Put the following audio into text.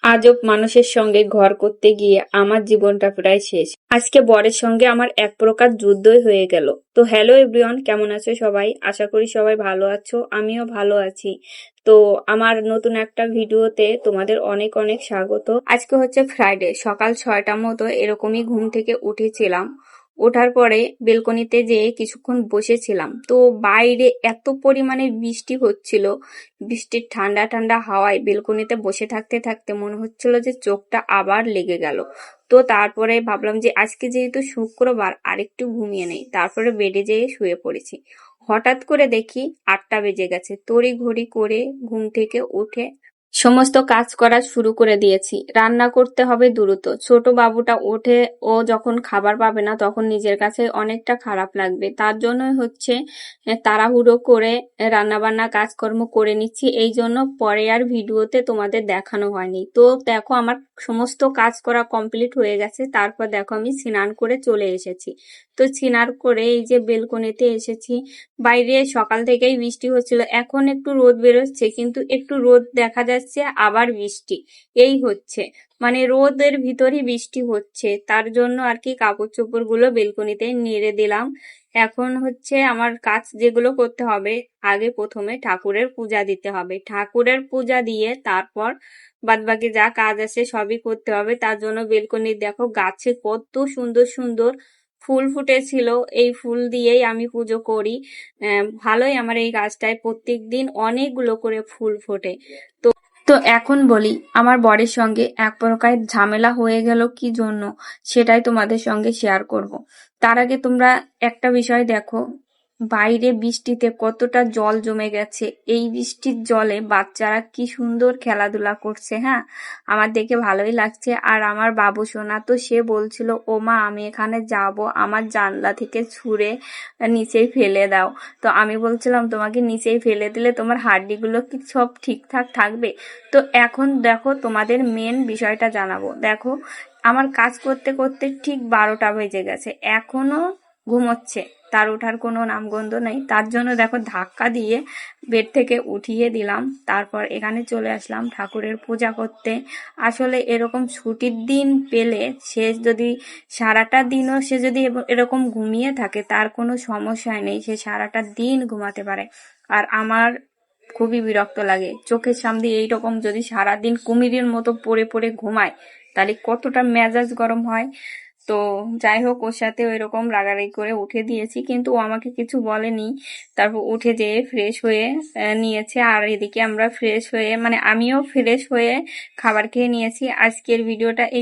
আজব মানুষের সঙ্গে ঘর করতে গিয়ে আমার জীবনটা প্রায় শেষ। আজকে বরের সঙ্গে আমার এক প্রকার যুদ্ধই হয়ে গেল। তো হ্যালো এভরিওয়ান, কেমন আছো সবাই? আশা করি সবাই ভালো আছো, আমিও ভালো আছি। তো আমার নতুন একটা ভিডিওতে তোমাদের অনেক অনেক স্বাগত। আজকে হচ্ছে ফ্রাইডে, সকাল 6টার মতো এরকমই ঘুম থেকে উঠেছিলাম। ওঠার পরে বেলকনিতে যেয়ে কিছুক্ষণ বসেছিলাম, তো বাইরে এত পরিমাণে বৃষ্টি হচ্ছিল। বৃষ্টির ঠান্ডা ঠান্ডা হাওয়ায় বেলকনিতে বসে থাকতে থাকতে মনে হচ্ছিল যে চোখটা আবার লেগে গেল। তো তারপরে ভাবলাম যে আজকে যেহেতু শুক্রবার আরেকটু ঘুমিয়ে নেই, তারপরে বেডে যেয়ে শুয়ে পড়েছি। হঠাৎ করে দেখি 8টা বেজে গেছে। তড়িঘড়ি করে ঘুম থেকে উঠে সমস্ত কাজ করা শুরু করে দিয়েছি। রান্না করতে হবে দ্রুত, ছোট বাবুটা ওঠে, ও যখন খাবার পাবে না তখন নিজের কাছে অনেকটা খারাপ লাগবে। তার জন্যই হচ্ছে তাড়াহুড়ো করে রান্না বান্না কাজকর্ম করে নিচ্ছি, এই জন্য পরে আর ভিডিওতে তোমাদের দেখানো হয়নি। তো দেখো আমার সমস্ত কাজ করা কমপ্লিট হয়ে গেছে। তারপর দেখো আমি স্নান করে চলে এসেছি। তো স্নান করে এই যে বেলকনিতে এসেছি। বাইরে সকাল থেকেই বৃষ্টি হচ্ছিল, এখন একটু রোদ বেরোচ্ছে, কিন্তু একটু রোদ দেখা যাচ্ছে আবার বৃষ্টি, এই হচ্ছে। মানে রোদের ভিতরই বৃষ্টি হচ্ছে, তার জন্য আর কি কাপড় চোপড় গুলো বেলকনিতে নেড়ে দিলাম। এখন হচ্ছে আমার কাজ যেগুলো করতে হবে, আগে প্রথমে ঠাকুরের পূজা দিতে হবে। ঠাকুরের পূজা দিয়ে তারপর বাদবাকি যা কাজ আছে সবই করতে হবে। তার জন্য বেলকনি দেখো গাছে কত সুন্দর সুন্দর ফুল ফুটেছিল, এই ফুল দিয়েই আমি পুজো করি। ভালোই আমার এই গাছটায় প্রত্যেকদিন অনেকগুলো করে ফুল ফোটে। তো তো এখন বলি, আমার বরের সঙ্গে এক প্রকার ঝামেলা হয়ে গেল কি জন্য, সেটাই তোমাদের সঙ্গে শেয়ার করব। তার আগে তোমরা একটা বিষয় দেখো, বাইরে বৃষ্টিতে কতটা জল জমে গেছে। এই বৃষ্টির জলে বাচ্চারা কি সুন্দর খেলাধুলা করছে। হ্যাঁ, আমার দেখে ভালোই লাগছে। আর আমার বাবু সোনা তো সে বলছিল, ও মা আমি এখানে যাব, আমার জানলা থেকে ছুঁড়ে নিচেই ফেলে দাও। তো আমি বলছিলাম, তোমাকে নিচেই ফেলে দিলে তোমার হাড্ডিগুলো কি সব ঠিকঠাক থাকবে? তো এখন দেখো তোমাদের মেন বিষয়টা জানাবো। দেখো আমার কাজ করতে করতে ঠিক 12টা বেজে গেছে, এখনো ঘুমোচ্ছে, তার ওঠার কোনো নামগন্ধ নেই। তার জন্য দেখো ধাক্কা দিয়ে বেড থেকে উঠিয়ে দিলাম। তারপর এখানে চলে আসলাম ঠাকুরের পূজা করতে। আসলে এরকম ছুটির দিন পেলে সে যদি সারাটা দিনও সে যদি এরকম ঘুমিয়ে থাকে তার কোনো সমস্যা নেই, সে সারাটা দিন ঘুমাতে পারে। আর আমার খুবই বিরক্ত লাগে, চোখের সামনে এইরকম যদি সারাদিন কুমিরের মতো পড়ে পড়ে ঘুমায় তাহলে কতটা মেজাজ গরম হয়। তো যাই হোক, ওর সাথে ওই রকম রাগারাগি করে উঠে দিয়েছি, কিন্তু ও আমাকে কিছু বলেনি। তারপর উঠে যেয়ে ফ্রেশ হয়ে নিয়েছে। আর এদিকে আমরা ফ্রেশ হয়ে, মানে আমিও ফ্রেশ হয়ে খাবার খেয়ে নিয়েছি। আজকের ভিডিওটা এই